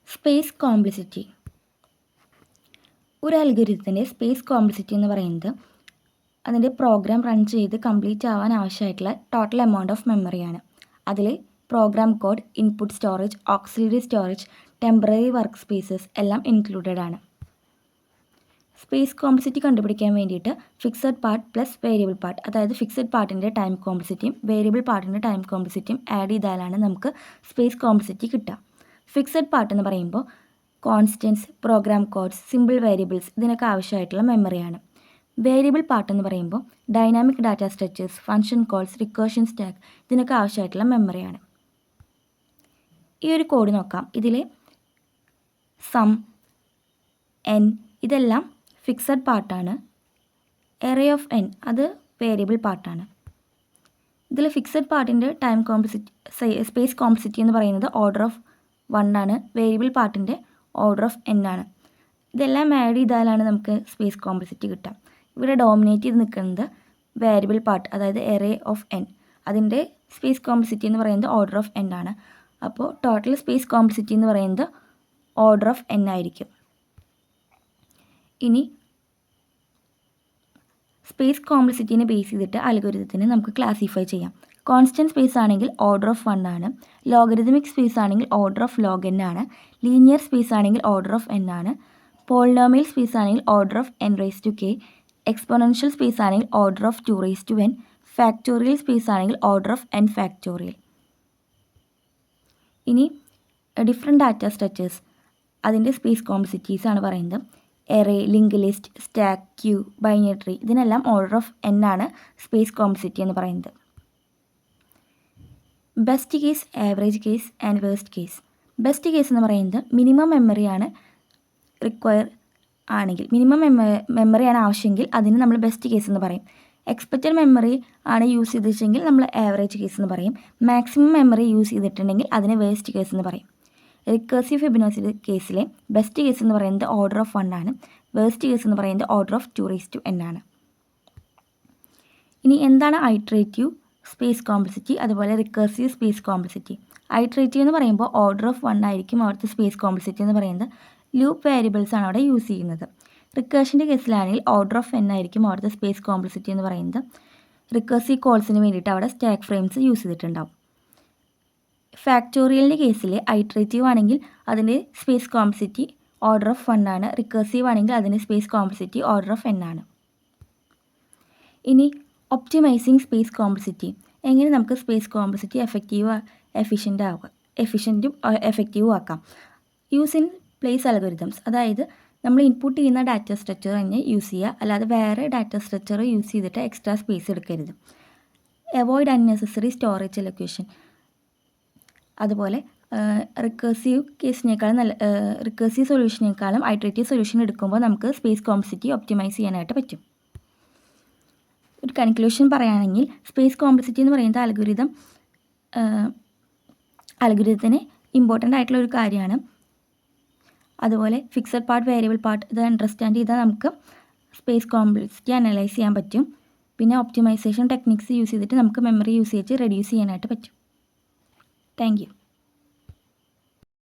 Space complicity. ഒരു അൽഗോരിതത്തിൻ്റെ space complexity എന്ന് പറയുന്നത് അതിൻ്റെ പ്രോഗ്രാം റൺ ചെയ്ത് കംപ്ലീറ്റ് ആവാൻ ആവശ്യമായിട്ടുള്ള ടോട്ടൽ എമൗണ്ട് ഓഫ് മെമ്മറിയാണ്. അതിൽ program code, input storage, auxiliary storage, temporary work spaces എല്ലാം ഇൻക്ലൂഡഡ് ആണ്. സ്പേസ് കോംപ്ലിസിറ്റി കണ്ടുപിടിക്കാൻ വേണ്ടിയിട്ട് fixed part plus variable part, അതായത് ഫിക്സഡ് പാർട്ടിൻ്റെ ടൈം കോംപ്ലിസിറ്റിയും വേരിയബിൾ പാർട്ടിൻ്റെ ടൈം കോംപ്ലിസിറ്റിയും ആഡ് ചെയ്താലാണ് നമുക്ക് സ്പേസ് കോംപ്ലിസിറ്റി കിട്ടുക. ഫിക്സഡ് പാർട്ട് എന്ന് പറയുമ്പോൾ constants, program codes, simple variables ഇതിനൊക്കെ ആവശ്യമായിട്ടുള്ള മെമ്മറിയാണ്. വേരിയബിൾ പാർട്ട് എന്ന് പറയുമ്പോൾ dynamic data structures, function calls, recursion stack ഇതിനൊക്കെ ആവശ്യമായിട്ടുള്ള മെമ്മറിയാണ്. ഈ ഒരു കോഡ് നോക്കാം. ഇതിൽ സം, എൻ ഇതെല്ലാം ഫിക്സഡ് പാർട്ടാണ്. എറേ ഓഫ് എൻ അത് വേരിയബിൾ പാർട്ടാണ്. ഇതിൽ ഫിക്സഡ് പാർട്ടിൻ്റെ ടൈം കോംപ്ലിസിറ്റി സ്പേസ് കോംപ്ലിസിറ്റി എന്ന് പറയുന്നത് ഓർഡർ ഓഫ് 1 ആണ്. വേരിയബിൾ പാർട്ടിൻ്റെ ഓർഡർ ഓഫ് n ആണ്. ഇതെല്ലാം ആഡ് ചെയ്താലാണ് നമുക്ക് സ്പേസ് കോംപ്ലിസിറ്റി കിട്ടുക. ഇവിടെ ഡോമിനേറ്റ് ചെയ്ത് നിൽക്കുന്നത് വേരിയബിൾ പാർട്ട്, അതായത് എറേ ഓഫ് n. അതിൻ്റെ സ്പേസ് കോംപ്ലിസിറ്റി എന്ന് പറയുന്നത് ഓർഡർ ഓഫ് n ആണ്. അപ്പോൾ ടോട്ടൽ സ്പേസ് കോംപ്ലിസിറ്റി എന്ന് പറയുന്നത് ഓർഡർ ഓഫ് n ആയിരിക്കും. ഇനി സ്പേസ് കോംപ്ലിസിറ്റീനെ ബേസ് ചെയ്തിട്ട് അൽഗോരിതത്തിനെ നമുക്ക് ക്ലാസിഫൈ ചെയ്യാം. കോൺസ്റ്റൻറ്റ് സ്പേസ് ആണെങ്കിൽ ഓർഡർ ഓഫ് 1 ആണ്. ലോഗരിതമിക് സ്പേസ് ആണെങ്കിൽ ഓർഡർ ഓഫ് ലോഗ് n ആണ്. ലീനിയർ സ്പേസ് ആണെങ്കിൽ ഓർഡർ ഓഫ് n ആണ്. പോളിനോമിയൽ സ്പേസ് ആണെങ്കിൽ order of n⁻k. Exponential space ആണെങ്കിൽ order of 2n. Factorial space ആണെങ്കിൽ ഓർഡർ ഓഫ് n ഫാക്ടോറിയൽ. ഇനി ഡിഫറെൻറ്റ് ഡാറ്റ സ്ട്രക്ചേഴ്സ് അതിൻ്റെ സ്പേസ് കോംപ്ലിസിറ്റീസ് ആണ് പറയുന്നത്. Array, link list, stack, queue, binary tree ഇതിനെല്ലാം order of n ആണ് space complexity എന്ന് പറയുന്നത്. Best case, average case and worst case. Best case എന്ന് പറയുന്നത് മിനിമം മെമ്മറിയാണ് റിക്വയർ ആണെങ്കിൽ, മിനിമം മെമ്മറിയാണ് ആവശ്യമെങ്കിൽ അതിന് നമ്മൾ ബെസ്റ്റ് കേസ് എന്ന് പറയും. എക്സ്പെക്റ്റഡ് മെമ്മറി ആണ് യൂസ് ചെയ്തിട്ടുണ്ടെങ്കിൽ നമ്മൾ ആവറേജ് കേസ് എന്ന് പറയും. മാക്സിമം മെമ്മറി യൂസ് ചെയ്തിട്ടുണ്ടെങ്കിൽ അതിന് വേസ്റ്റ് കേസ് എന്ന് പറയും. റിക്കേഴ്സീവ് ഫിബൊനാച്ചി കേസിലെ ബെസ്റ്റ് കേസ് എന്ന് പറയുന്നത് ഓർഡർ ഓഫ് 1 ആണ്. വേസ്റ്റ് കേസ് എന്ന് പറയുന്നത് ഓർഡർ ഓഫ് 2n ആണ്. ഇനി എന്താണ് ഐട്രേറ്റീവ് സ്പേസ് കോംപ്ലിസിറ്റി, അതുപോലെ റിക്കേഴ്സീവ് സ്പേസ് കോംപ്ലിസിറ്റി. ഐട്രേറ്റീവ് എന്ന് പറയുമ്പോൾ ഓർഡർ ഓഫ് 1 ആയിരിക്കും അവിടുത്തെ സ്പേസ് കോംപ്ലിസിറ്റി എന്ന് പറയുന്നത്. ലൂപ്പ് വേരിയബിൾസ് ആണ് അവിടെ യൂസ് ചെയ്യുന്നത്. റിക്കേർഷൻ്റെ കേസിലാണെങ്കിൽ ഓർഡർ ഓഫ് n ആയിരിക്കും അവിടുത്തെ സ്പേസ് കോംപ്ലിസിറ്റി എന്ന് പറയുന്നത്. റിക്കേഴ്സീവ് കോൾസിന് വേണ്ടിയിട്ട് അവിടെ സ്റ്റാക്ക് ഫ്രെയിംസ് യൂസ് ചെയ്തിട്ടുണ്ടാവും. ഫാക്ടോറിയലിൻ്റെ കേസിൽ ഐട്രേറ്റീവ് ആണെങ്കിൽ അതിൻ്റെ സ്പേസ് കോംപ്ലിസിറ്റി ഓർഡർ ഓഫ് 1 ആണ്. റിക്കേഴ്സീവ് ആണെങ്കിൽ അതിൻ്റെ space complicity order of n ആണ്. ഇനി ഒപ്റ്റിമൈസിങ് സ്പേസ് കോംപ്ലിസിറ്റി. എങ്ങനെ നമുക്ക് സ്പേസ് കോംപ്ലിസിറ്റി എഫിഷ്യൻറ്റും എഫക്റ്റീവും ആക്കാം. യൂസ് ഇൻ പ്ലേസ് അൽഗോരിതംസ്, അതായത് നമ്മൾ ഇൻപുട്ട് ചെയ്യുന്ന ഡാറ്റ സ്ട്രക്ചർ തന്നെ യൂസ് ചെയ്യുക, അല്ലാതെ വേറെ ഡാറ്റ സ്ട്രക്ചർ യൂസ് ചെയ്തിട്ട് എക്സ്ട്രാ സ്പേസ് എടുക്കരുത്. Avoid unnecessary storage allocation. അതുപോലെ റിക്കേഴ്സീവ് സൊല്യൂഷനേക്കാളും ഐട്രേറ്റീവ് സൊല്യൂഷൻ എടുക്കുമ്പോൾ നമുക്ക് സ്പേസ് കോംപ്ലിസിറ്റി ഒപ്റ്റിമൈസ് ചെയ്യാനായിട്ട് പറ്റും. ഒരു കൺക്ലൂഷൻ പറയുകയാണെങ്കിൽ സ്പേസ് കോംപ്ലിസിറ്റി എന്ന് പറയുന്നത് അൽഗോരിതത്തിന് ഇമ്പോർട്ടൻ്റ് ആയിട്ടുള്ള ഒരു കാര്യമാണ്. അതുപോലെ ഫിക്സഡ് പാർട്ട്, വേരിയബിൾ പാർട്ട് ഇത് അണ്ടർസ്റ്റാൻഡ് ചെയ്താൽ നമുക്ക് സ്പേസ് കോംപ്ലിസിറ്റി അനലൈസ് ചെയ്യാൻ പറ്റും. പിന്നെ ഒപ്റ്റിമൈസേഷൻ ടെക്നിക്സ് യൂസ് ചെയ്തിട്ട് നമുക്ക് മെമ്മറി യൂസേജ് റെഡ്യൂസ് ചെയ്യാനായിട്ട് പറ്റും. Thank you.